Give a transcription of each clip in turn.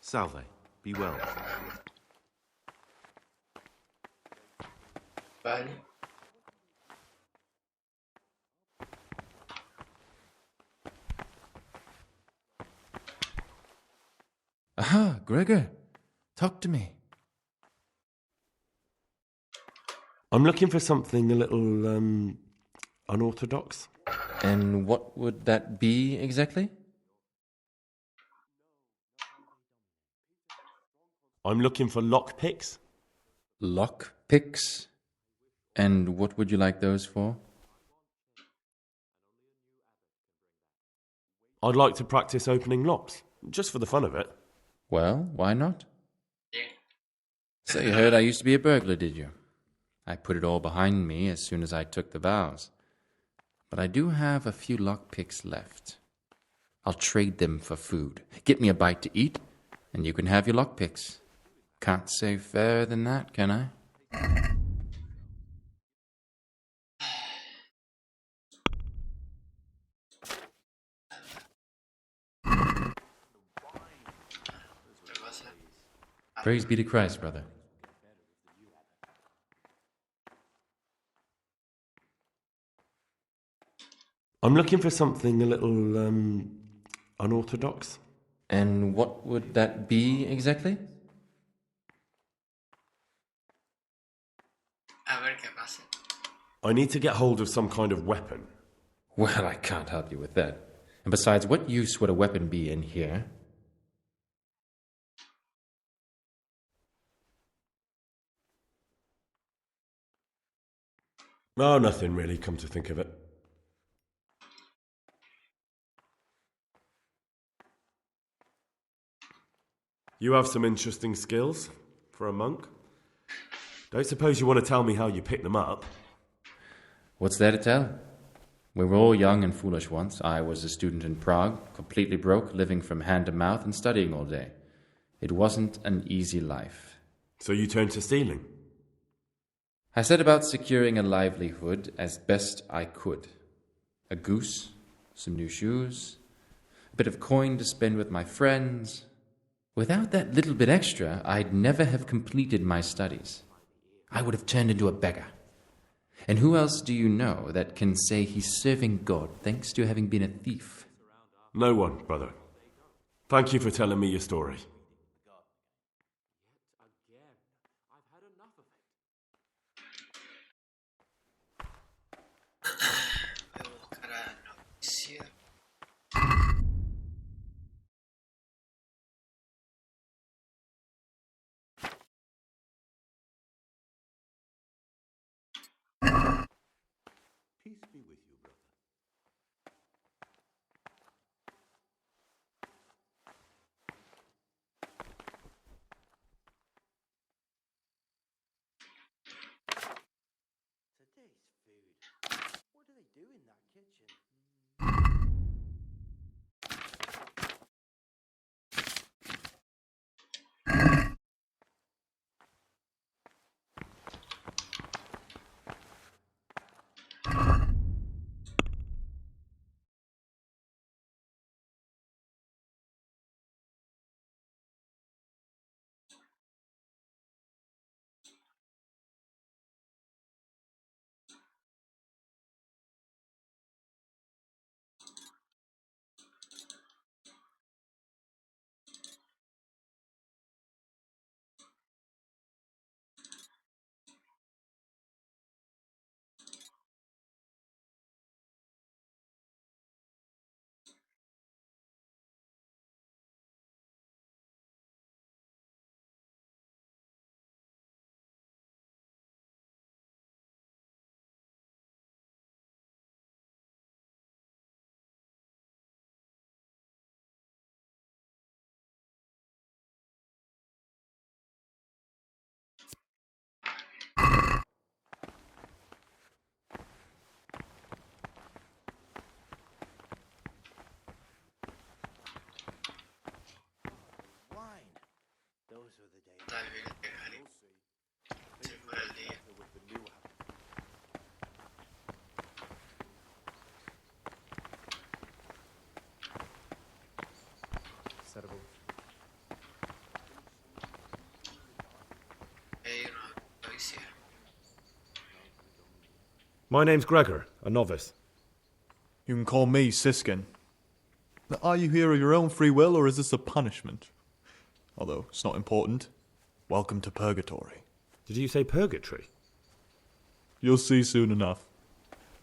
Salve. Be well. Vale. Aha, Gregor. Talk to me. I'm looking for something a little, unorthodox. And what would that be exactly? I'm looking for lockpicks. Lock picks? And what would you like those for? I'd like to practice opening locks, just for the fun of it. Well, why not? Yeah. So you heard I used to be a burglar, did you? I put it all behind me as soon as I took the vows. But I do have a few lockpicks left. I'll trade them for food. Get me a bite to eat, and you can have your lockpicks. Can't say fairer than that, can I? ¿Qué pasa? Praise be to Christ, brother. I'm looking for something a little, unorthodox. And what would that be exactly? A ver qué pasa. I need to get hold of some kind of weapon. Well, I can't help you with that. And besides, what use would a weapon be in here? Oh, nothing really, come to think of it. You have some interesting skills for a monk. Don't suppose you want to tell me how you picked them up? What's there to tell? We were all young and foolish once. I was a student in Prague, completely broke, living from hand to mouth and studying all day. It wasn't an easy life. So you turned to stealing? I set about securing a livelihood as best I could. A goose, some new shoes, a bit of coin to spend with my friends. Without that little bit extra, I'd never have completed my studies. I would have turned into a beggar. And who else do you know that can say he's serving God thanks to having been a thief? No one, brother. Thank you for telling me your story. Voy a buscar a noticia. Peace be with you, brother. Today's food. What do they do in that kitchen? Wine. Those were the days. La biblioteca. Se fue el día. My name's Gregor, a novice. You can call me Siskin. Now, are you here of your own free will, or is this a punishment? Although, it's not important. Welcome to Purgatory. Did you say purgatory? You'll see soon enough.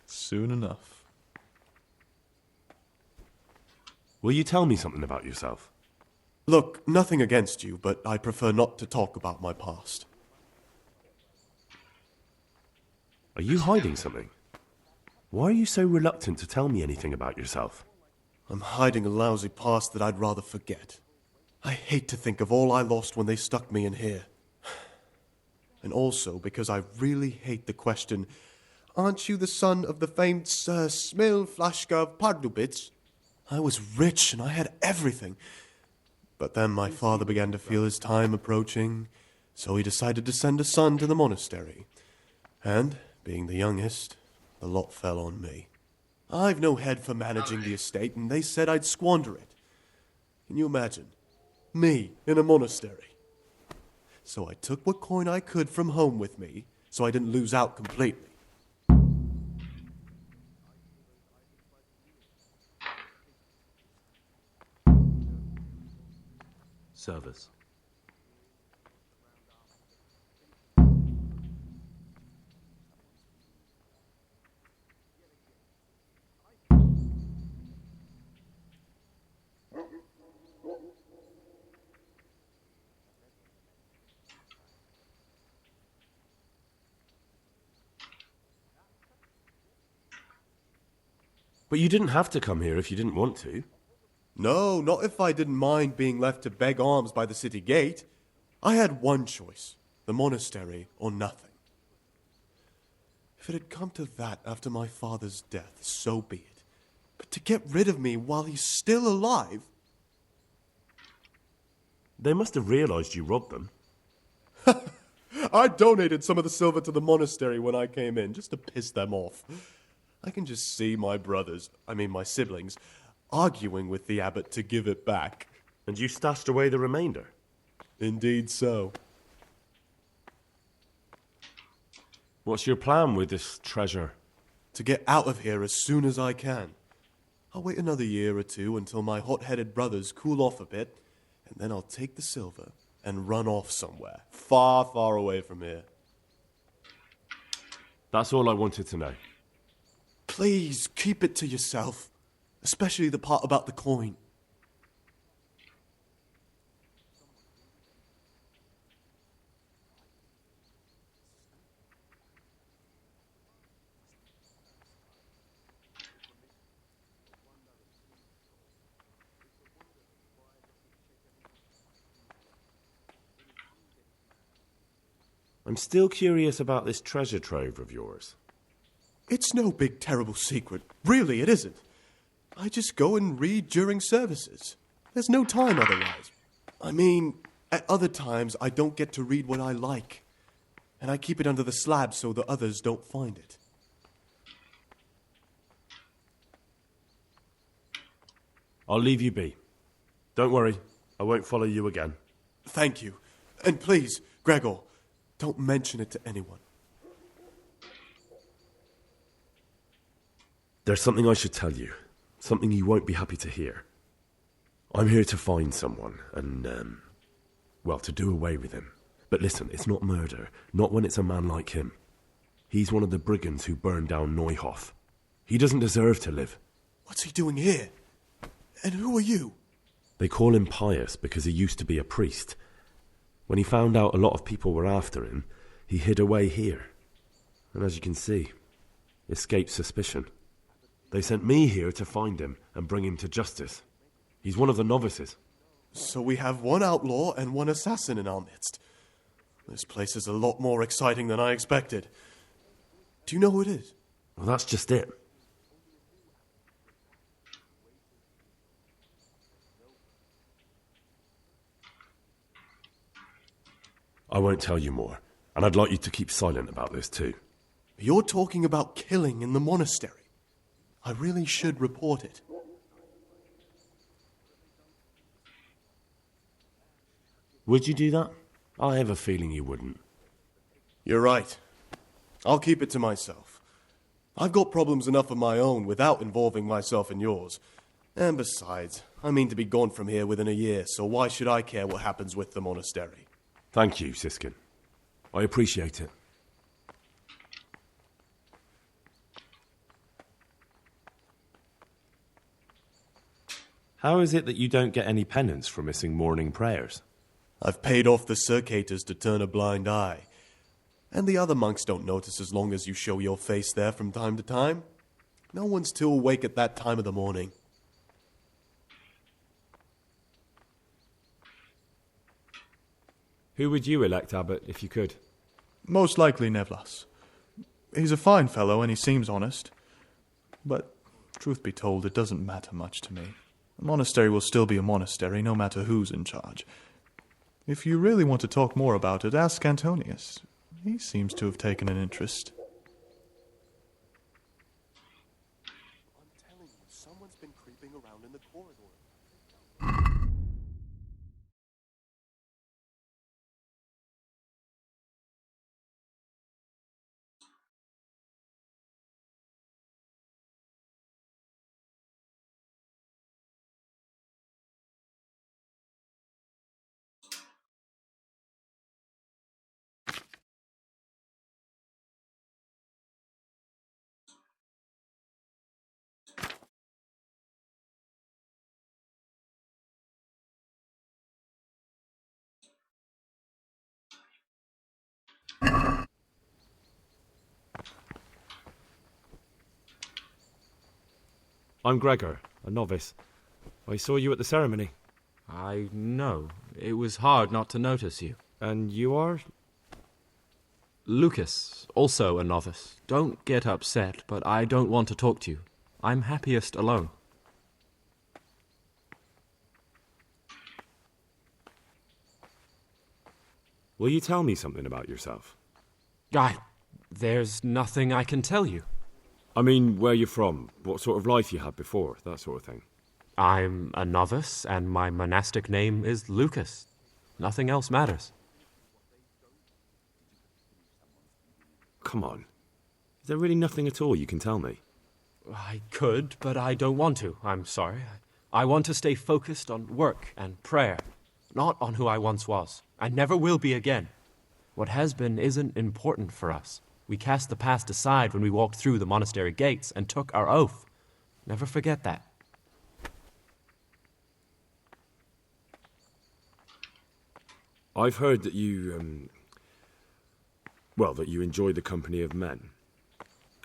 Soon enough. Will you tell me something about yourself? Look, nothing against you, but I prefer not to talk about my past. Are you hiding something? Why are you so reluctant to tell me anything about yourself? I'm hiding a lousy past that I'd rather forget. I hate to think of all I lost when they stuck me in here. And also because I really hate the question, aren't you the son of the famed Sir Smil Flashka of Pardubitz? I was rich and I had everything. But then my father began to feel his time approaching, so he decided to send a son to the monastery. And, being the youngest, the lot fell on me. I've no head for managing the estate, and they said I'd squander it. Can you imagine? Me in a monastery. So I took what coin I could from home with me, so I didn't lose out completely. Service. But you didn't have to come here if you didn't want to. No, not if I didn't mind being left to beg alms by the city gate. I had one choice, the monastery or nothing. If it had come to that after my father's death, so be it. But to get rid of me while he's still alive... They must have realised you robbed them. I donated some of the silver to the monastery when I came in, just to piss them off. I can just see my my siblings, arguing with the abbot to give it back. And you stashed away the remainder? Indeed so. What's your plan with this treasure? To get out of here as soon as I can. I'll wait another year or two until my hot-headed brothers cool off a bit, and then I'll take the silver and run off somewhere, far, far away from here. That's all I wanted to know. Please, keep it to yourself. Especially the part about the coin. I'm still curious about this treasure trove of yours. It's no big, terrible secret. Really, it isn't. I just go and read during services. There's no time otherwise. I mean, at other times, I don't get to read what I like. And I keep it under the slab so the others don't find it. I'll leave you be. Don't worry, I won't follow you again. Thank you. And please, Gregor, don't mention it to anyone. There's something I should tell you. Something you won't be happy to hear. I'm here to find someone and, to do away with him. But listen, it's not murder. Not when it's a man like him. He's one of the brigands who burned down Neuhof. He doesn't deserve to live. What's he doing here? And who are you? They call him Pious because he used to be a priest. When he found out a lot of people were after him, he hid away here. And as you can see, escaped suspicion. They sent me here to find him and bring him to justice. He's one of the novices. So we have one outlaw and one assassin in our midst. This place is a lot more exciting than I expected. Do you know who it is? Well, that's just it. I won't tell you more, and I'd like you to keep silent about this too. You're talking about killing in the monastery. I really should report it. Would you do that? I have a feeling you wouldn't. You're right. I'll keep it to myself. I've got problems enough of my own without involving myself in yours. And besides, I mean to be gone from here within a year, so why should I care what happens with the monastery? Thank you, Siskin. I appreciate it. How is it that you don't get any penance for missing morning prayers? I've paid off the circators to turn a blind eye. And the other monks don't notice as long as you show your face there from time to time. No one's too awake at that time of the morning. Who would you elect, Abbot, if you could? Most likely Nevlas. He's a fine fellow and he seems honest. But, truth be told, it doesn't matter much to me. A monastery will still be a monastery, no matter who's in charge. If you really want to talk more about it, ask Antonius. He seems to have taken an interest. I'm telling you, someone's been creeping around in the corridor. I'm Gregor, a novice. I saw you at the ceremony. I know. It was hard not to notice you. And you are? Lucas, also a novice. Don't get upset, but I don't want to talk to you. I'm happiest alone. Will you tell me something about yourself? There's nothing I can tell you. I mean, where you're from, what sort of life you had before, that sort of thing. I'm a novice, and my monastic name is Lucas. Nothing else matters. Come on. Is there really nothing at all you can tell me? I could, but I don't want to. I'm sorry. I want to stay focused on work and prayer, not on who I once was. I never will be again. What has been isn't important for us. We cast the past aside when we walked through the monastery gates and took our oath. Never forget that. I've heard that you, that you enjoy the company of men.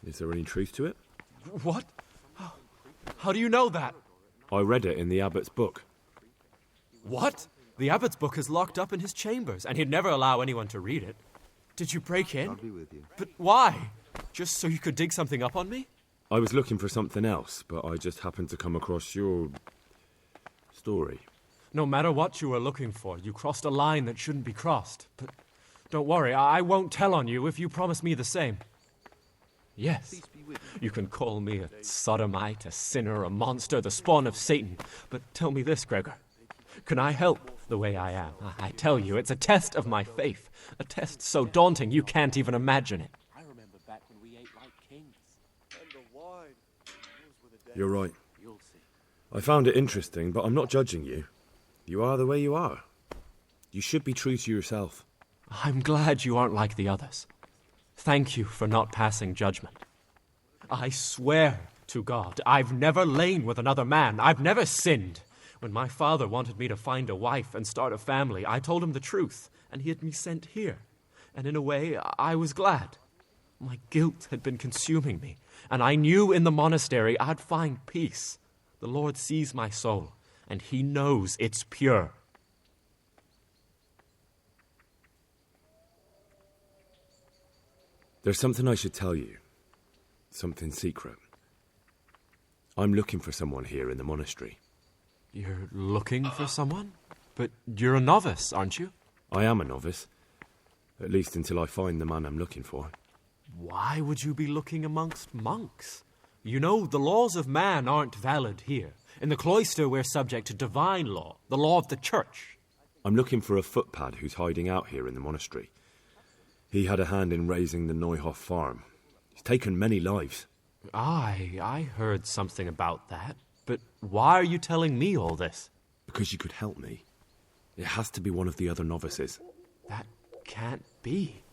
Is there any truth to it? What? How do you know that? I read it in the abbot's book. What? The abbot's book is locked up in his chambers, and he'd never allow anyone to read it. Did you break in? I'll be with you. But why? Just so you could dig something up on me? I was looking for something else, but I just happened to come across your story. No matter what you were looking for, you crossed a line that shouldn't be crossed. But don't worry, I won't tell on you if you promise me the same. Yes, you can call me a sodomite, a sinner, a monster, the spawn of Satan. But tell me this, Gregor. Can I help the way I am? I tell you, it's a test of my faith. A test so daunting you can't even imagine it. I remember back when we ate like kings. And the wine. Those were the days. You're right. You'll see. I found it interesting, but I'm not judging you. You are the way you are. You should be true to yourself. I'm glad you aren't like the others. Thank you for not passing judgment. I swear to God, I've never lain with another man. I've never sinned. When my father wanted me to find a wife and start a family, I told him the truth, and he had me sent here. And in a way, I was glad. My guilt had been consuming me, and I knew in the monastery I'd find peace. The Lord sees my soul, and he knows it's pure. There's something I should tell you. Something secret. I'm looking for someone here in the monastery. You're looking for someone? But you're a novice, aren't you? I am a novice. At least until I find the man I'm looking for. Why would you be looking amongst monks? You know, the laws of man aren't valid here. In the cloister, we're subject to divine law, the law of the church. I'm looking for a footpad who's hiding out here in the monastery. He had a hand in raising the Neuhoff farm. He's taken many lives. I heard something about that, but why are you telling me all this? Because you could help me. It has to be one of the other novices. That can't be.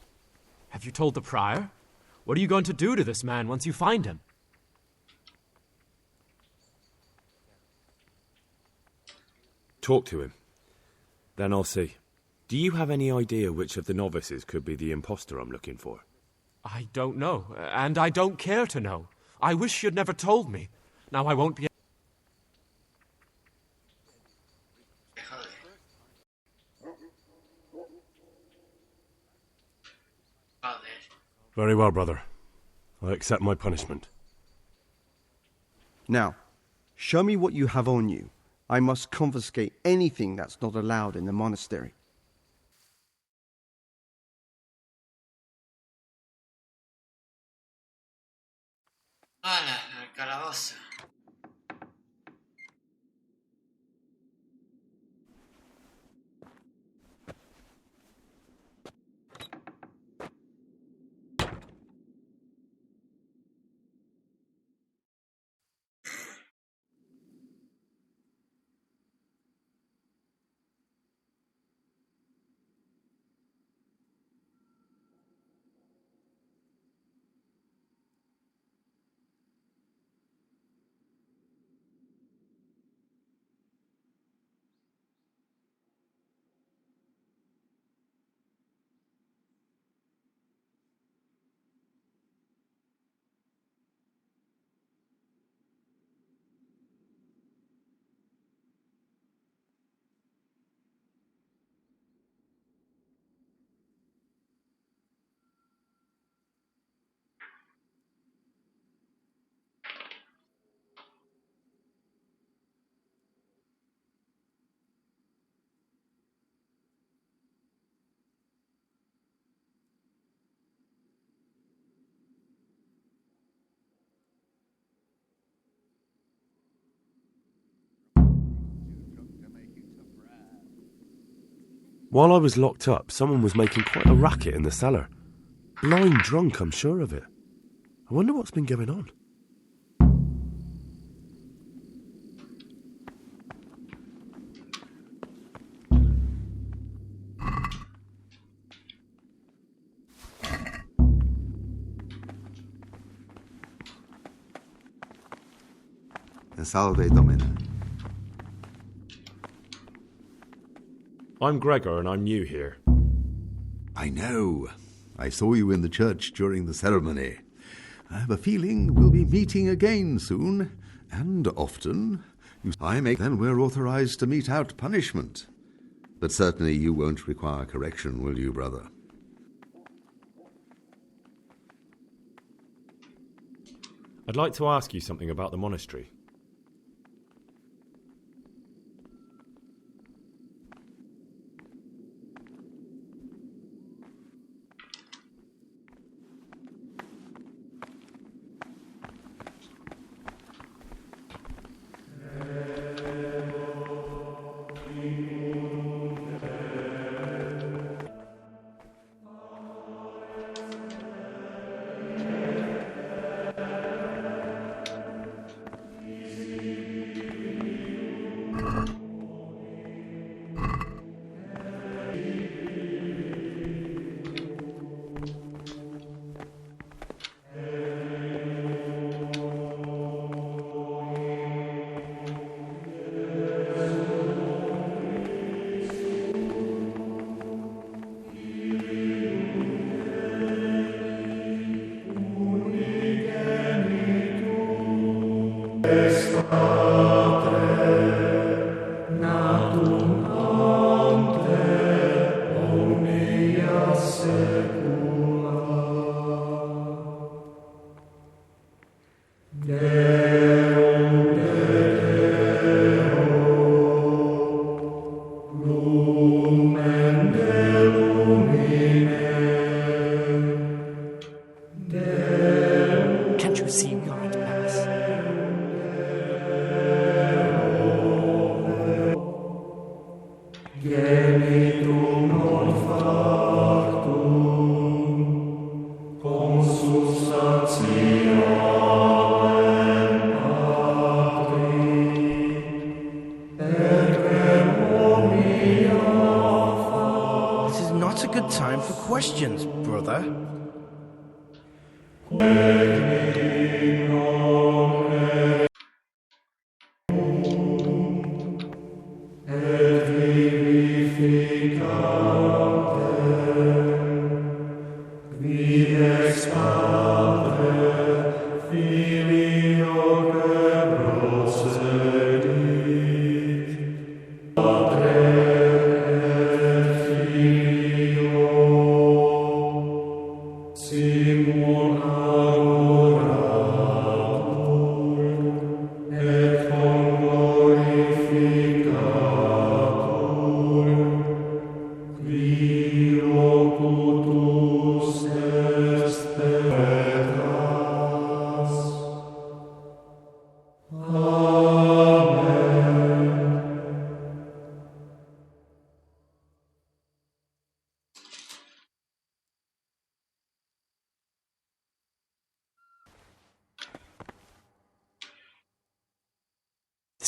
Have you told the prior? What are you going to do to this man once you find him? Talk to him. Then I'll see. Do you have any idea which of the novices could be the imposter I'm looking for? I don't know, and I don't care to know. I wish you'd never told me. Now I won't be... Me jode. Joder. Very well, brother. I accept my punishment. Now, show me what you have on you. I must confiscate anything that's not allowed in the monastery. ¡Hala! Al calabozo. While I was locked up, someone was making quite a racket in the cellar. Blind drunk, I'm sure of it. I wonder what's been going on. Salve, Domine. I'm Gregor and I'm new here. I know. I saw you in the church during the ceremony. I have a feeling we'll be meeting again soon, and often. Then we're authorized to mete out punishment. But certainly you won't require correction, will you, brother? I'd like to ask you something about the monastery. Can't you see you're at Mass? Genitum non factum, consultationem. This is not a good time for questions, brother.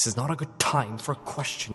This is not a good time for a question.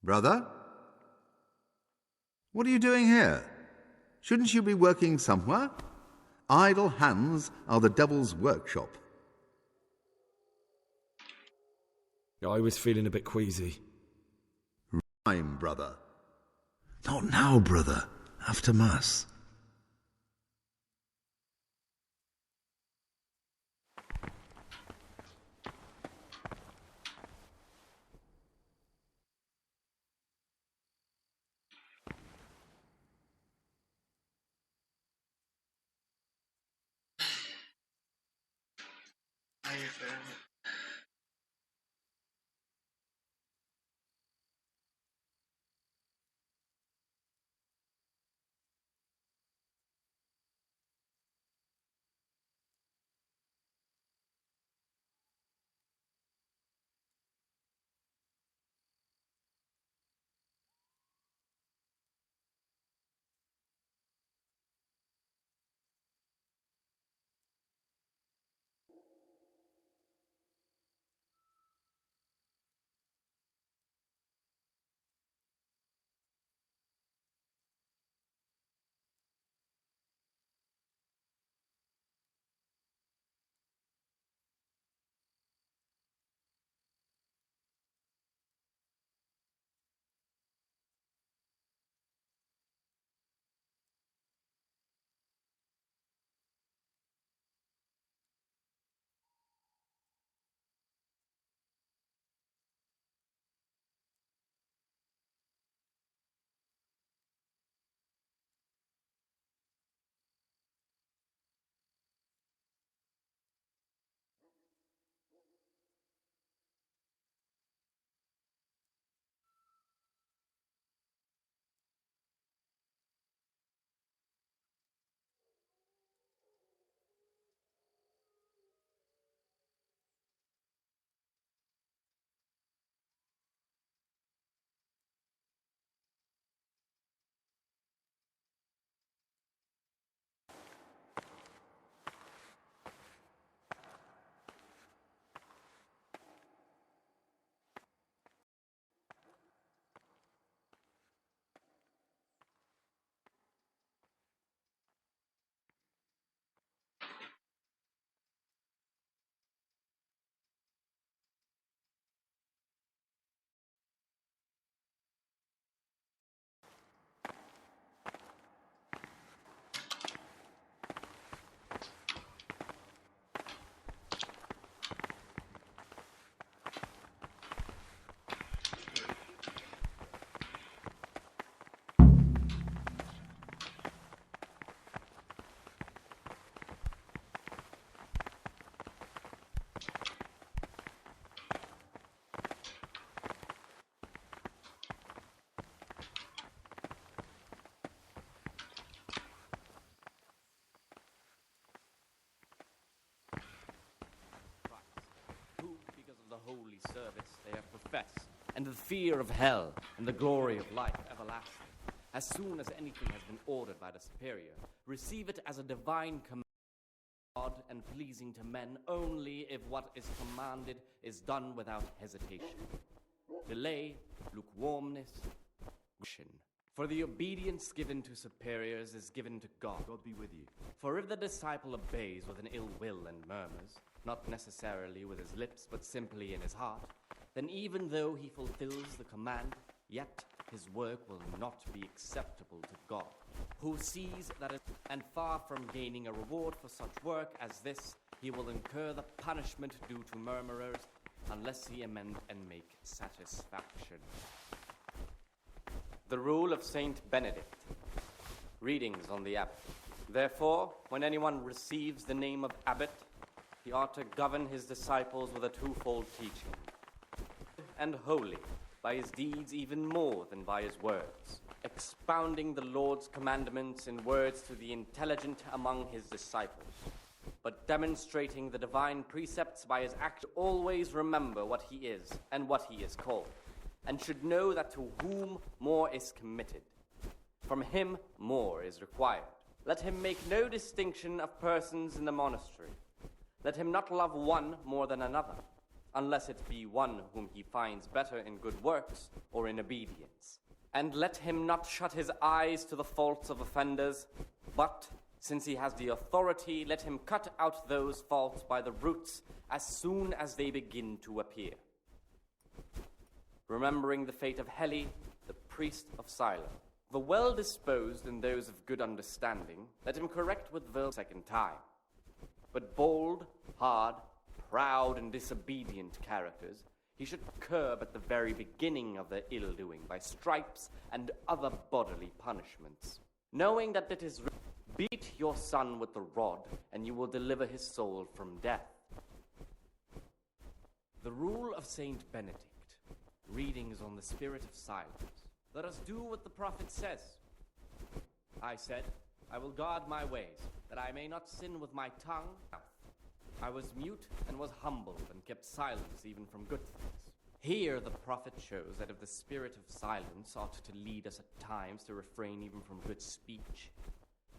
Brother? What are you doing here? Shouldn't you be working somewhere? Idle hands are the devil's workshop. I was feeling a bit queasy. Rhyme, brother. Not now, brother. After Mass. Ay, espérame. holy service they have professed, and the fear of hell, and the glory of life everlasting. As soon as anything has been ordered by the superior, receive it as a divine command, God and pleasing to men only if what is commanded is done without hesitation. Delay, lukewarmness, for the obedience given to superiors is given to God. God be with you. For if the disciple obeys with an ill will and murmurs, not necessarily with his lips, but simply in his heart, then even though he fulfills the command, yet his work will not be acceptable to God, who sees that and far from gaining a reward for such work as this, he will incur the punishment due to murmurers, unless he amend and make satisfaction. The rule of Saint Benedict. Readings on the abbot. Therefore, when anyone receives the name of abbot, he ought to govern his disciples with a twofold teaching, and holy, by his deeds even more than by his words, expounding the Lord's commandments in words to the intelligent among his disciples, but demonstrating the divine precepts by his act. Always remember what he is and what he is called, and should know that to whom more is committed, from him more is required. Let him make no distinction of persons in the monastery. Let him not love one more than another, unless it be one whom he finds better in good works or in obedience. And let him not shut his eyes to the faults of offenders, but, since he has the authority, let him cut out those faults by the roots as soon as they begin to appear. Remembering the fate of Heli, the priest of Siloam, the well-disposed and those of good understanding, let him correct with the second time. But bold, hard, proud, and disobedient characters he should curb at the very beginning of their ill-doing by stripes and other bodily punishments, knowing that it is written, beat your son with the rod, and you will deliver his soul from death. The rule of Saint Benedict. Readings on the spirit of silence. Let us do what the prophet says. I said, I will guard my ways, that I may not sin with my tongue. I was mute and was humble and kept silence even from good things. Here the prophet shows that if the spirit of silence ought to lead us at times to refrain even from good speech,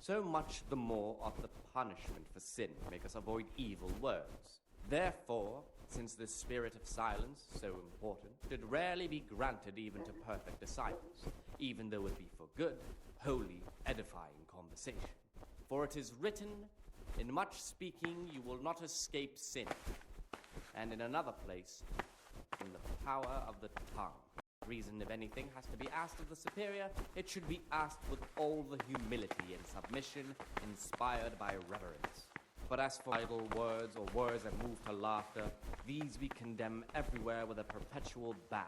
so much the more ought the punishment for sin make us avoid evil words. Therefore, since the spirit of silence, so important, should rarely be granted even to perfect disciples, even though it be for good, holy, edifying conversation. For it is written, in much speaking you will not escape sin, and in another place, in the power of the tongue. Reason, if anything has to be asked of the superior, it should be asked with all the humility and submission inspired by reverence. But as for idle words or words that move to laughter, these we condemn everywhere with a perpetual ban.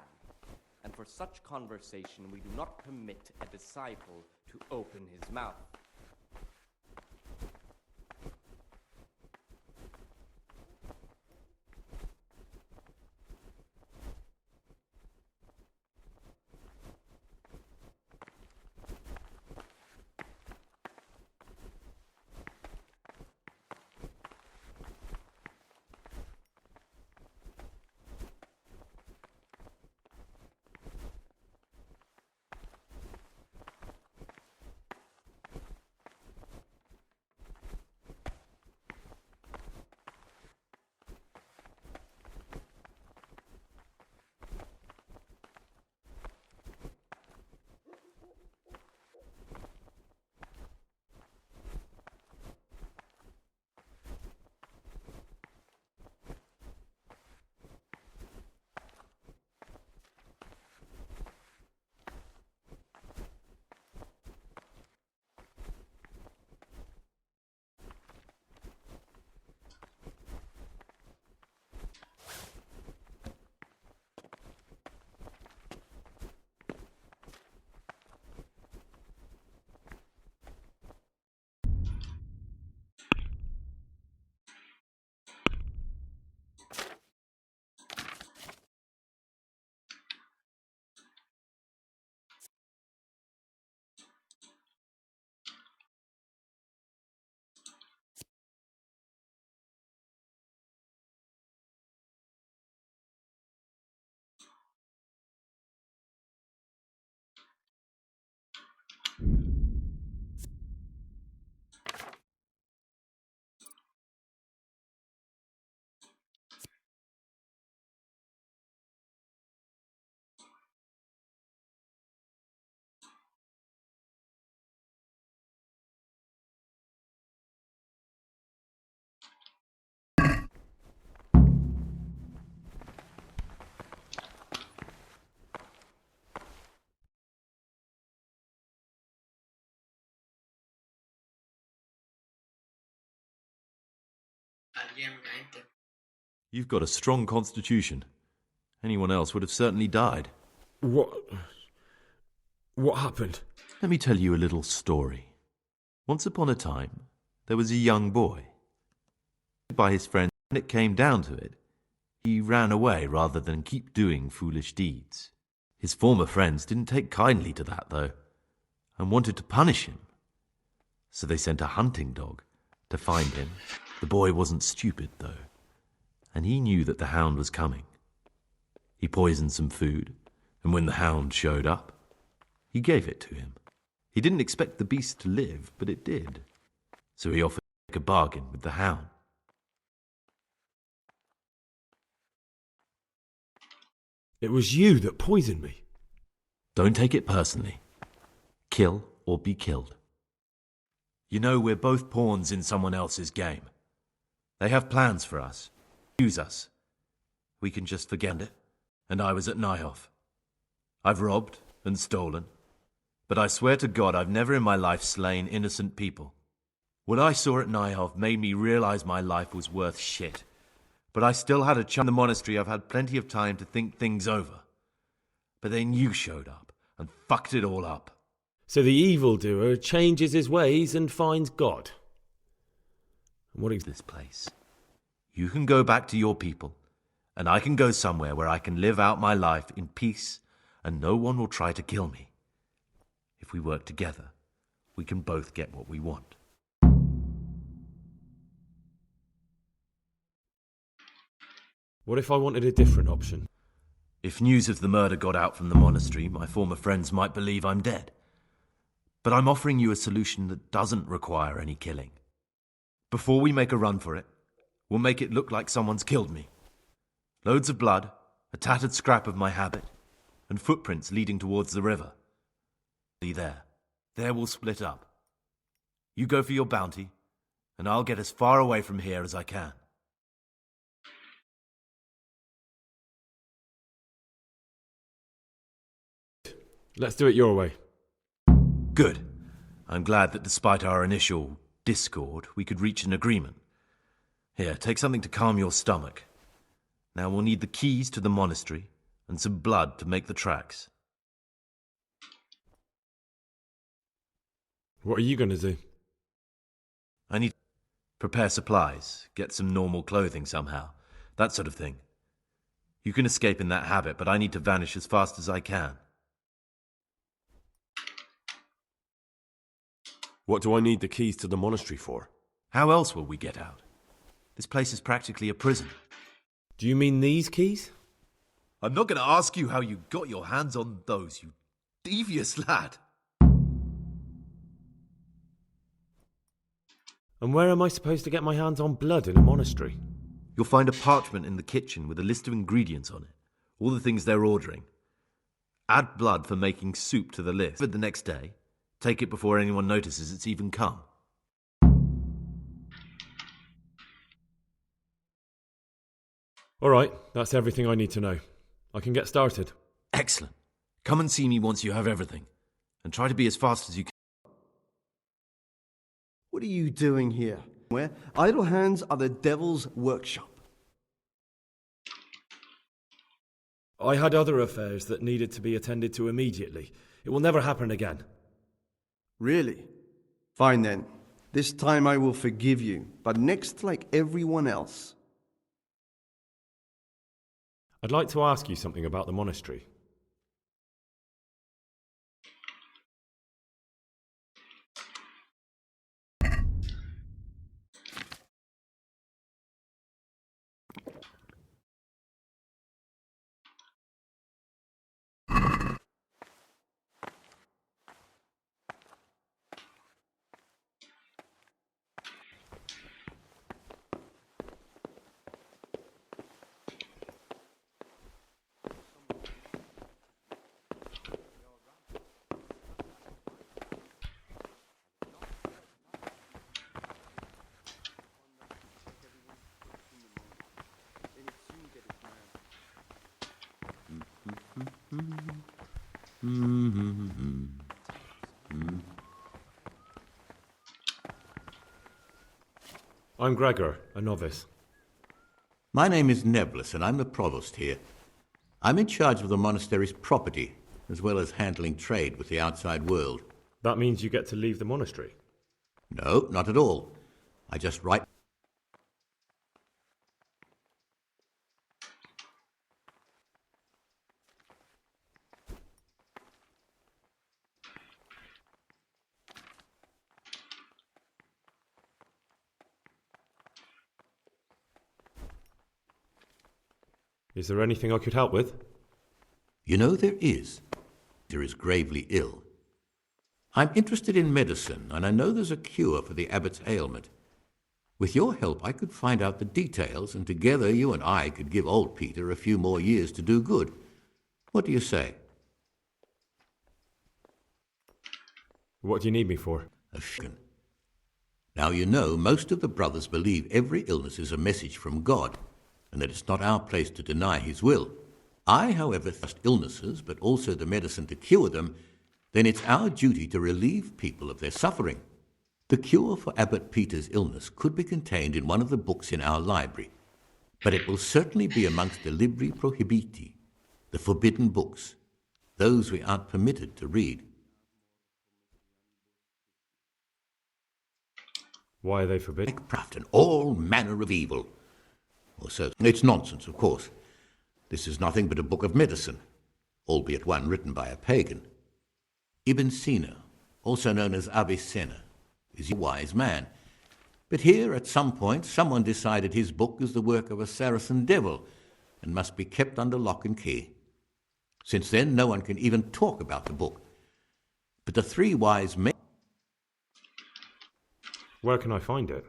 And for such conversation we do not permit a disciple to open his mouth. Alguien, una gente. You've got a strong constitution. Anyone else would have certainly died. What happened? Let me tell you a little story. Once upon a time, there was a young boy. By his friends, when it came down to it, he ran away rather than keep doing foolish deeds. His former friends didn't take kindly to that, though, and wanted to punish him. So they sent a hunting dog to find him. The boy wasn't stupid, though, and he knew that the hound was coming. He poisoned some food, and when the hound showed up, he gave it to him. He didn't expect the beast to live, but it did. So he offered to make a bargain with the hound. It was you that poisoned me. Don't take it personally. Kill or be killed. You know, we're both pawns in someone else's game. They have plans for us. Use us. We can just forget it. And I was at Nyhoff. I've robbed and stolen. But I swear to God I've never in my life slain innocent people. What I saw at Nyhoff made me realize my life was worth shit. But I still had a chance. In the monastery, I've had plenty of time to think things over. But then you showed up and fucked it all up. So the evildoer changes his ways and finds God. And what is this place? You can go back to your people, and I can go somewhere where I can live out my life in peace, and no one will try to kill me. If we work together, we can both get what we want. What if I wanted a different option? If news of the murder got out from the monastery, my former friends might believe I'm dead. But I'm offering you a solution that doesn't require any killing. Before we make a run for it, we'll make it look like someone's killed me. Loads of blood, a tattered scrap of my habit, and footprints leading towards the river. There we'll split up. You go for your bounty, and I'll get as far away from here as I can. Let's do it your way. Good. I'm glad that despite our initial discord, we could reach an agreement. Here, take something to calm your stomach. Now we'll need the keys to the monastery and some blood to make the tracks. What are you going to do? I need to prepare supplies, get some normal clothing somehow, that sort of thing. You can escape in that habit, but I need to vanish as fast as I can. What do I need the keys to the monastery for? How else will we get out? This place is practically a prison. Do you mean these keys? I'm not going to ask you how you got your hands on those, you devious lad. And where am I supposed to get my hands on blood in a monastery? You'll find a parchment in the kitchen with a list of ingredients on it. All the things they're ordering. Add blood for making soup to the list. But the next day, take it before anyone notices it's even come. All right, that's everything I need to know. I can get started. Excellent. Come and see me once you have everything. And try to be as fast as you can. What are you doing here? Where idle hands are the devil's workshop. I had other affairs that needed to be attended to immediately. It will never happen again. Really? Fine then. This time I will forgive you, but next, like everyone else. I'd like to ask you something about the monastery. I'm Gregor, a novice. My name is Neblis, and I'm the provost here. I'm in charge of the monastery's property, as well as handling trade with the outside world. That means you get to leave the monastery? No, not at all. I just write... Is there anything I could help with? You know, there is. Peter is gravely ill. I'm interested in medicine, and I know there's a cure for the abbot's ailment. With your help, I could find out the details, and together you and I could give old Peter a few more years to do good. What do you say? What do you need me for? A chicken. Now, you know, most of the brothers believe every illness is a message from God, and that it's not our place to deny his will. I, however, trust illnesses, but also the medicine to cure them, then it's our duty to relieve people of their suffering. The cure for Abbot Peter's illness could be contained in one of the books in our library, but it will certainly be amongst the libri prohibiti, the forbidden books, those we aren't permitted to read. Why are they forbidden? Craft and all manner of evil. Or so. It's nonsense, of course. This is nothing but a book of medicine, albeit one written by a pagan. Ibn Sina, also known as Avicenna, is a wise man. But here, at some point, someone decided his book is the work of a Saracen devil and must be kept under lock and key. Since then, no one can even talk about the book. But the three wise men... Where can I find it?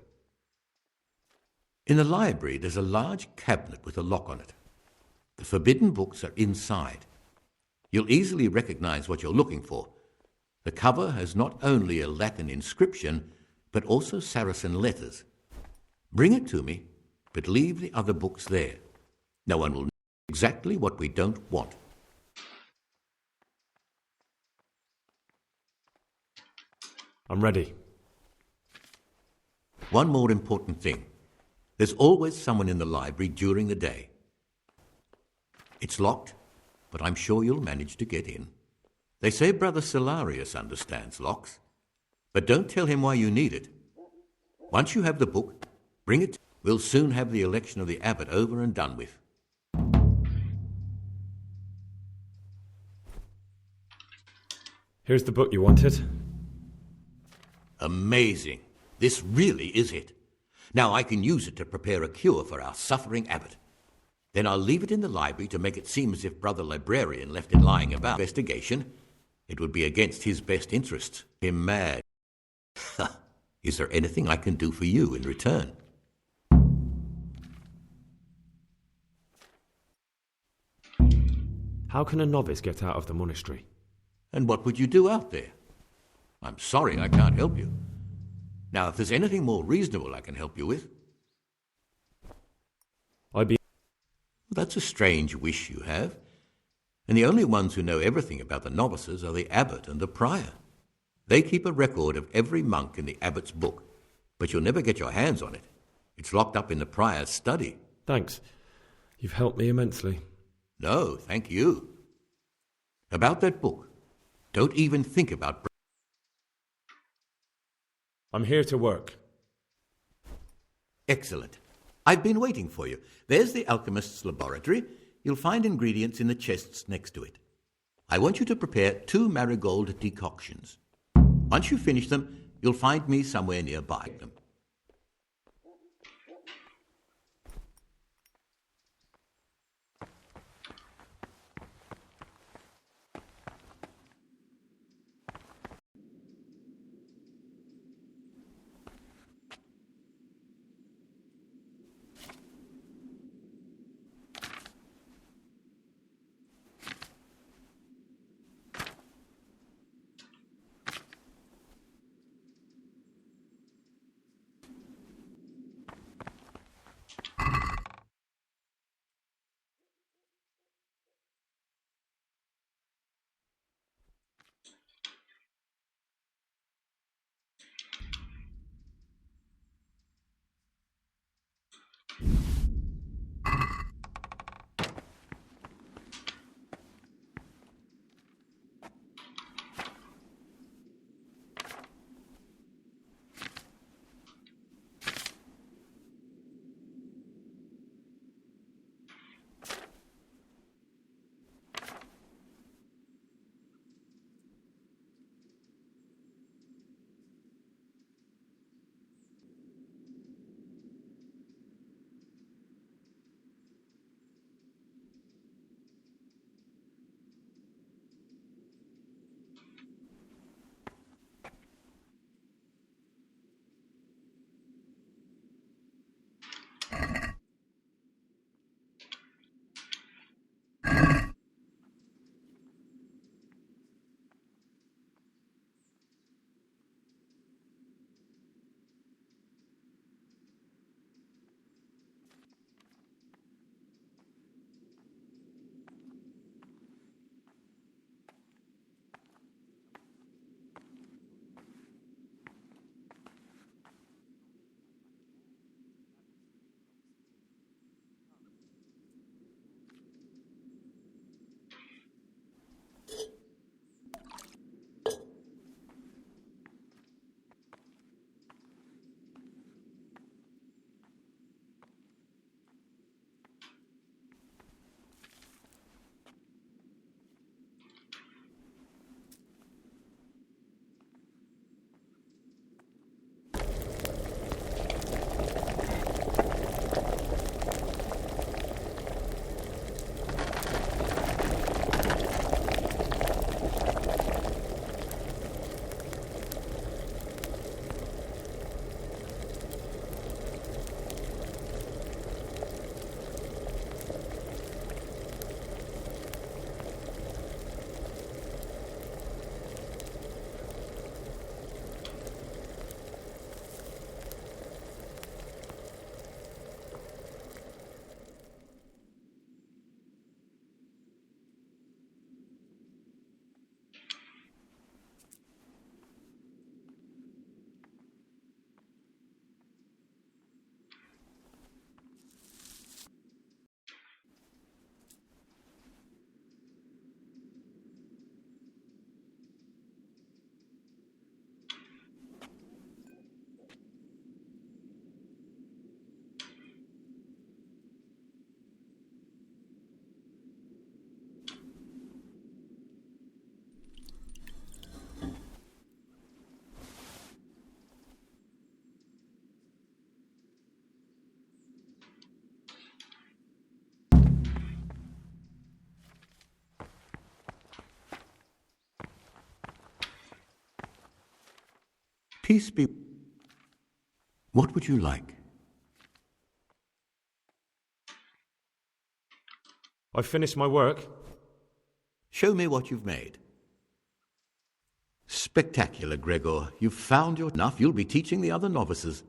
In the library, there's a large cabinet with a lock on it. The forbidden books are inside. You'll easily recognize what you're looking for. The cover has not only a Latin inscription, but also Saracen letters. Bring it to me, but leave the other books there. No one will know exactly what we don't want. I'm ready. One more important thing. There's always someone in the library during the day. It's locked, but I'm sure you'll manage to get in. They say Brother Salarius understands locks, but don't tell him why you need it. Once you have the book, bring it. We'll soon have the election of the abbot over and done with. Here's the book you wanted. Amazing. This really is it. Now I can use it to prepare a cure for our suffering abbot. Then I'll leave it in the library to make it seem as if Brother Librarian left it lying about. Investigation. It would be against his best interests. Him mad. Is there anything I can do for you in return? How can a novice get out of the monastery? And what would you do out there? I'm sorry I can't help you. Now, if there's anything more reasonable I can help you with... That's a strange wish you have. And the only ones who know everything about the novices are the abbot and the prior. They keep a record of every monk in the abbot's book, but you'll never get your hands on it. It's locked up in the prior's study. Thanks. You've helped me immensely. No, thank you. About that book, don't even think about... I'm here to work. Excellent. I've been waiting for you. There's the alchemist's laboratory. You'll find ingredients in the chests next to it. I want you to prepare 2 marigold decoctions. Once you finish them, you'll find me somewhere nearby. Peace be. What would you like? I've finished my work. Show me what you've made. Spectacular, Gregor. You've found your enough. You'll be teaching the other novices.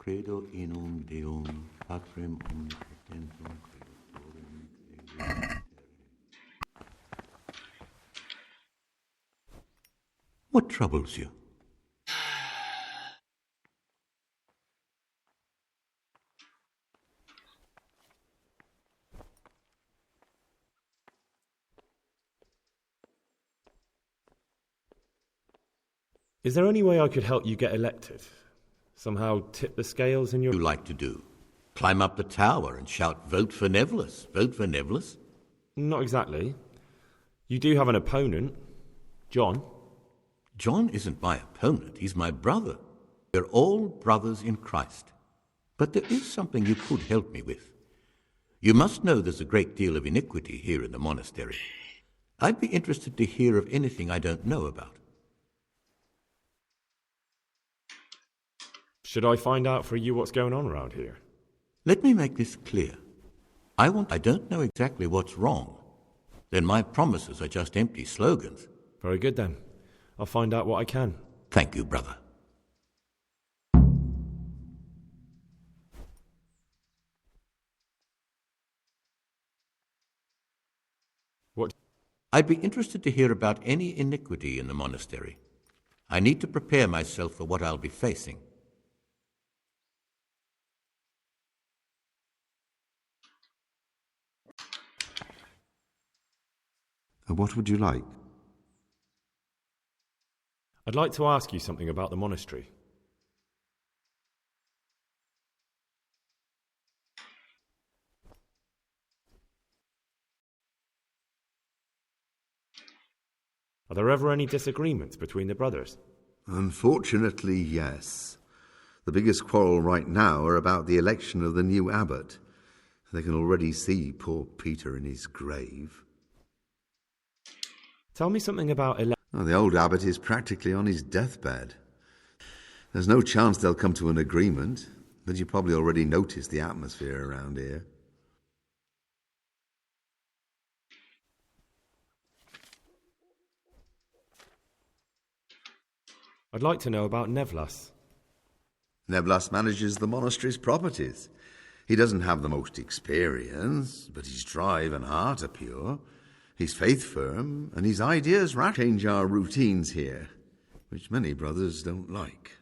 Credo inum Deum, Patrem omnipotentum Creatorem et What troubles you? Is there any way I could help you get elected? Somehow tip the scales in your... You like to do? Climb up the tower and shout, "Vote for Nevelus, vote for Nevelus"? Not exactly. You do have an opponent, John. John isn't my opponent, he's my brother. We're all brothers in Christ. But there is something you could help me with. You must know there's a great deal of iniquity here in the monastery. I'd be interested to hear of anything I don't know about. Should I find out for you what's going on around here? Let me make this clear. I don't know exactly what's wrong. Then my promises are just empty slogans. Very good then. I'll find out what I can. Thank you, brother. What? I'd be interested to hear about any iniquity in the monastery. I need to prepare myself for what I'll be facing. What would you like? I'd like to ask you something about the monastery. Are there ever any disagreements between the brothers? Unfortunately, yes. The biggest quarrel right now are about the election of the new abbot. They can already see poor Peter in his grave. Tell me something about The old abbot is practically on his deathbed. There's no chance they'll come to an agreement, but you probably already noticed the atmosphere around here. I'd like to know about Nevlas. Nevlas manages the monastery's properties. He doesn't have the most experience, but his drive and heart are pure. His faith firm, and his ideas change our routines here, which many brothers don't like.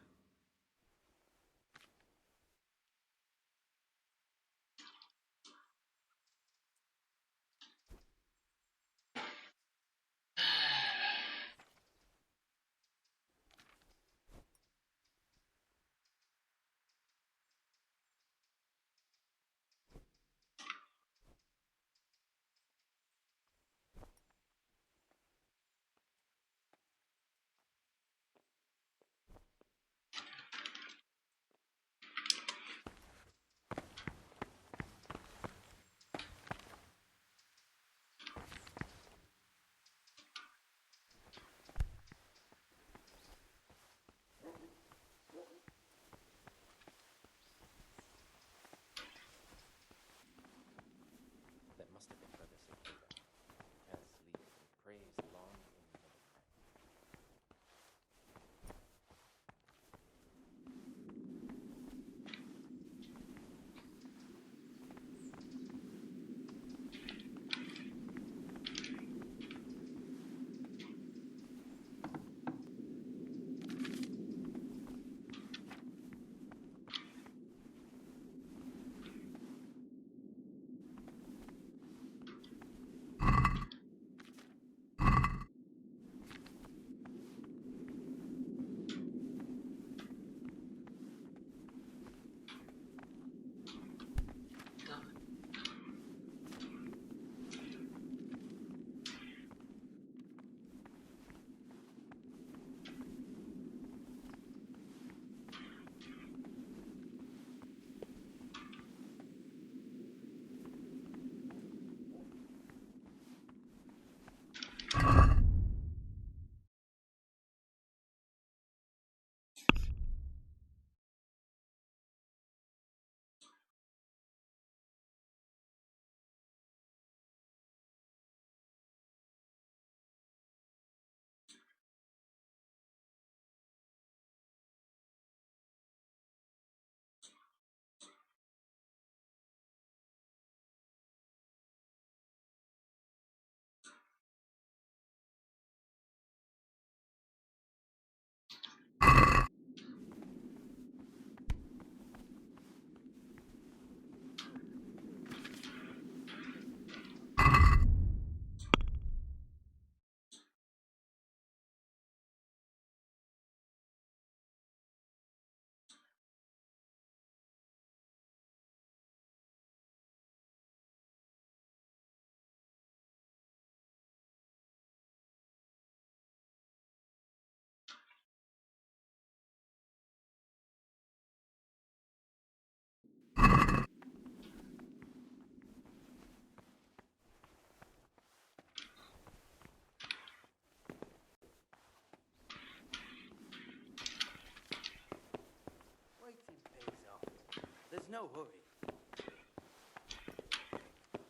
no hurry.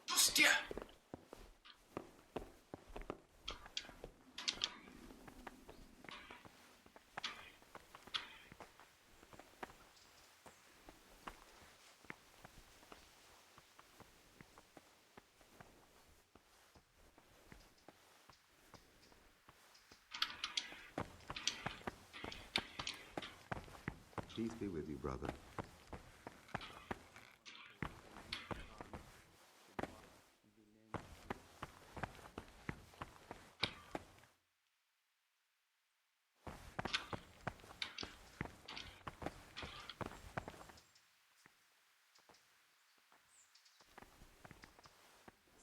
Hostia! Peace be with you, brother.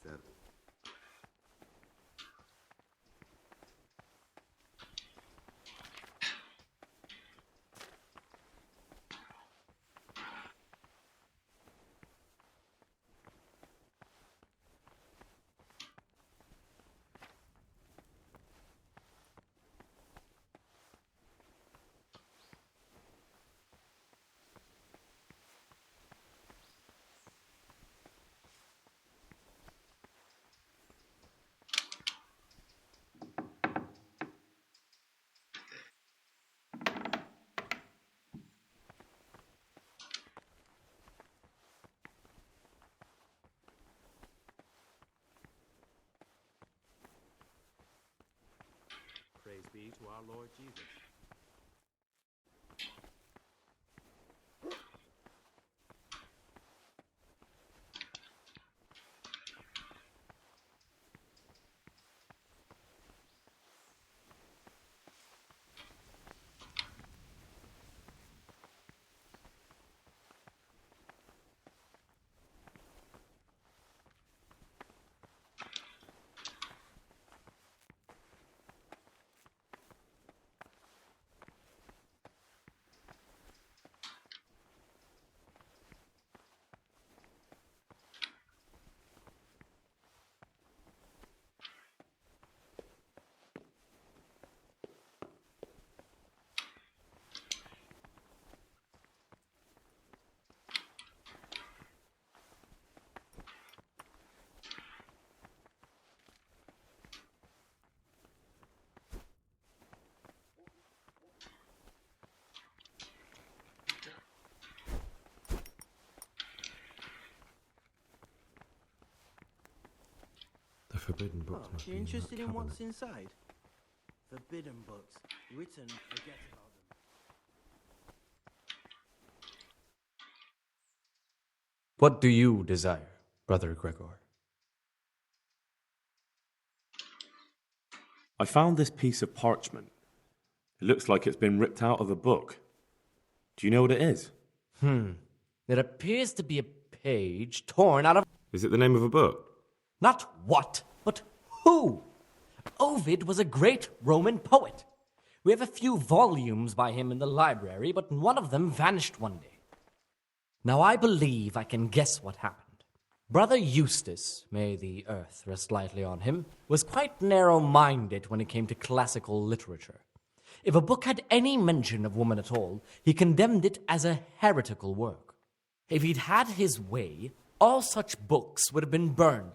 Sir. Praise be to our Lord Jesus. The forbidden books must You be in that interested in cabinet. what's inside? Forbidden books. Written, forget about them. What do you desire, Brother Gregor? I found this piece of parchment. It looks like it's been ripped out of a book. Do you know what it is? It appears to be a page torn out of... Is it the name of a book? Not what, but who? Ovid was a great Roman poet. We have a few volumes by him in the library, but one of them vanished one day. Now I believe I can guess what happened. Brother Eustace, may the earth rest lightly on him, was quite narrow-minded when it came to classical literature. If a book had any mention of woman at all, he condemned it as a heretical work. If he'd had his way, all such books would have been burned.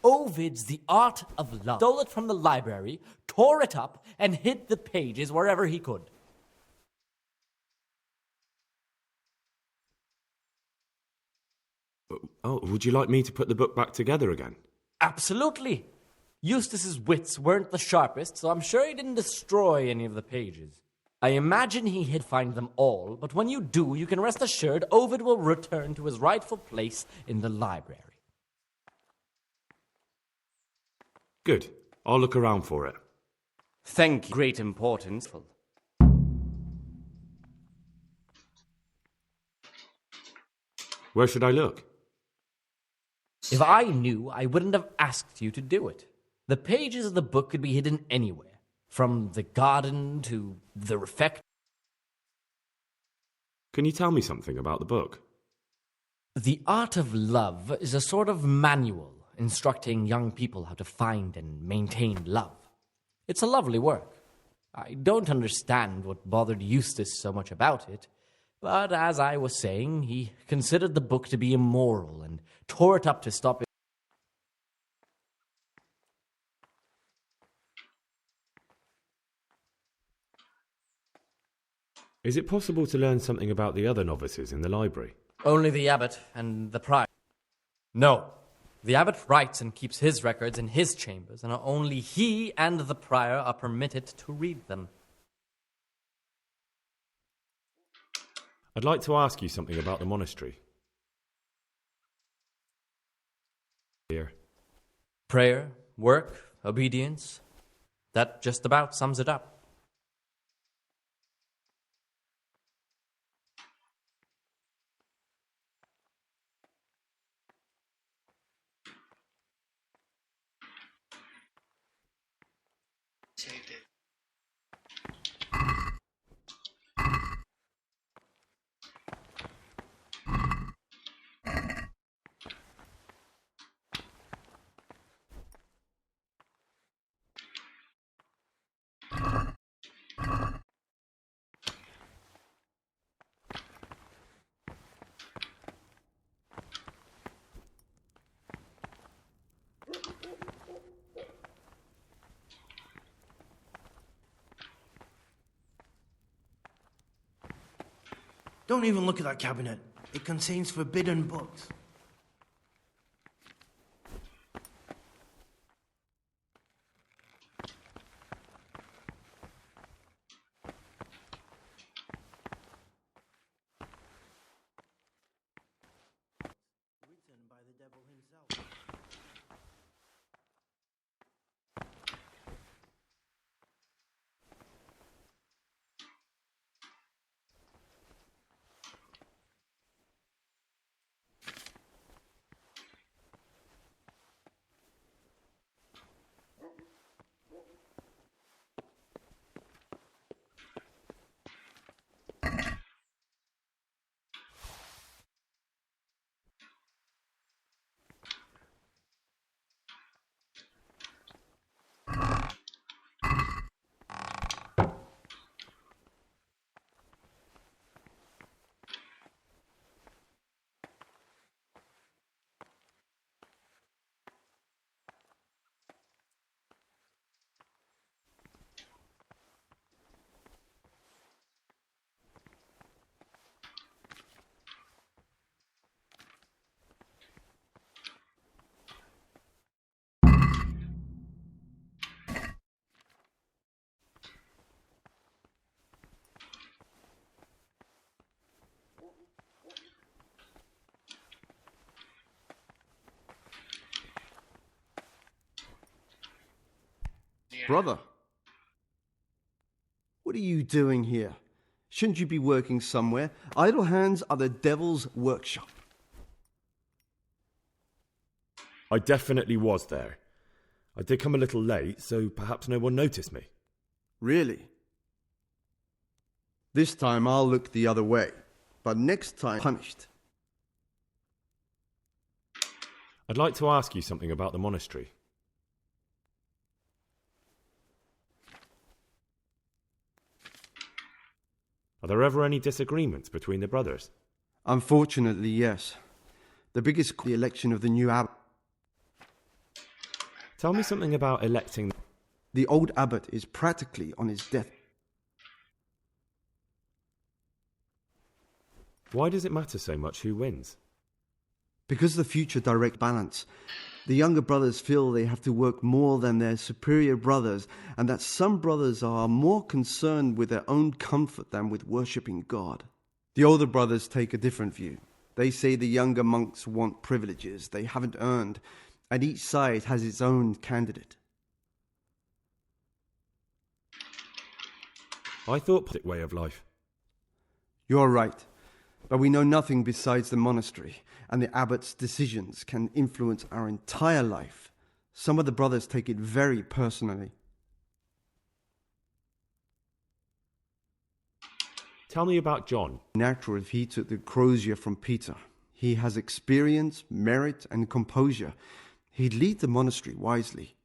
Ovid's The Art of Love stole it from the library, tore it up, and hid the pages wherever he could. Oh, would you like me to put the book back together again? Absolutely. Eustace's wits weren't the sharpest, so I'm sure he didn't destroy any of the pages. I imagine he hid find them all, but when you do, you can rest assured Ovid will return to his rightful place in the library. Good. I'll look around for it. Thank you. Great importance. Where should I look? If I knew, I wouldn't have asked you to do it. The pages of the book could be hidden anywhere, from the garden to the refectory. Can you tell me something about the book? The Art of Love is a sort of manual instructing young people how to find and maintain love. It's a lovely work. I don't understand what bothered Eustace so much about it, But as I was saying, he considered the book to be immoral and tore it up to stop it. Is it possible to learn something about the other novices in the library? Only the abbot and the prior. No. The abbot writes and keeps his records in his chambers, and only he and the prior are permitted to read them. I'd like to ask you something about the monastery. Here. Prayer, work, obedience. That just about sums it up. Don't even look at that cabinet. It contains forbidden books. Written by the devil himself. Brother, what are you doing here? Shouldn't you be working somewhere? Idle hands are the devil's workshop. I definitely was there. I did come a little late, so perhaps no one noticed me. Really? This time I'll look the other way, but next time punished. I'd like to ask you something about the monastery. Are there ever any disagreements between the brothers? Unfortunately, yes. The biggest the election of the new abbot. Tell me something about electing. The old abbot is practically on his death. Why does it matter so much who wins? Because the future direct balance. The younger brothers feel they have to work more than their superior brothers, and that some brothers are more concerned with their own comfort than with worshipping God. The older brothers take a different view. They say the younger monks want privileges they haven't earned, and each side has its own candidate. I thought way of life. You're right, but we know nothing besides the monastery, and the abbot's decisions can influence our entire life. Some of the brothers take it very personally. Tell me about John. Natural if he took the crozier from Peter. He has experience, merit, and composure. He'd lead the monastery wisely.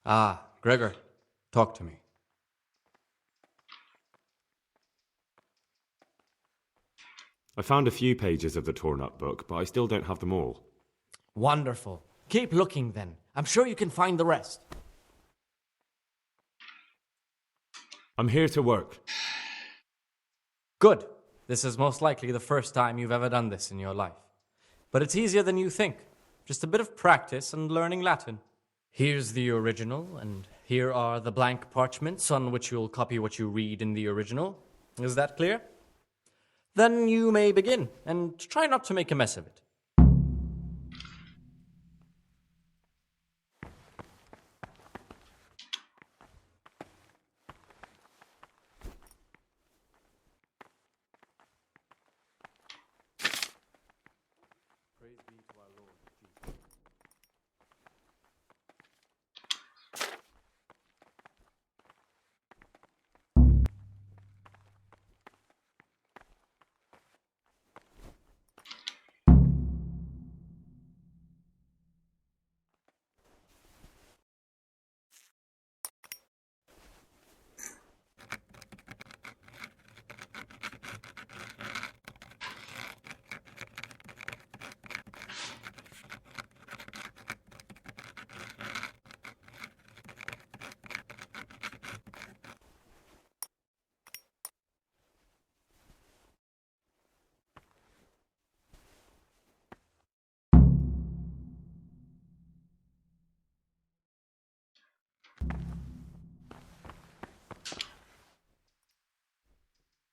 Ah, Gregor, talk to me. I found a few pages of the torn-up book, but I still don't have them all. Wonderful. Keep looking then. I'm sure you can find the rest. I'm here to work. Good. This is most likely the first time you've ever done this in your life. But it's easier than you think. Just a bit of practice and learning Latin. Here's the original, and here are the blank parchments on which you'll copy what you read in the original. Is that clear? Then you may begin, and try not to make a mess of it. Praise be to our Lord Jesus.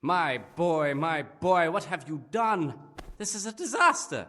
My boy, what have you done? This is a disaster.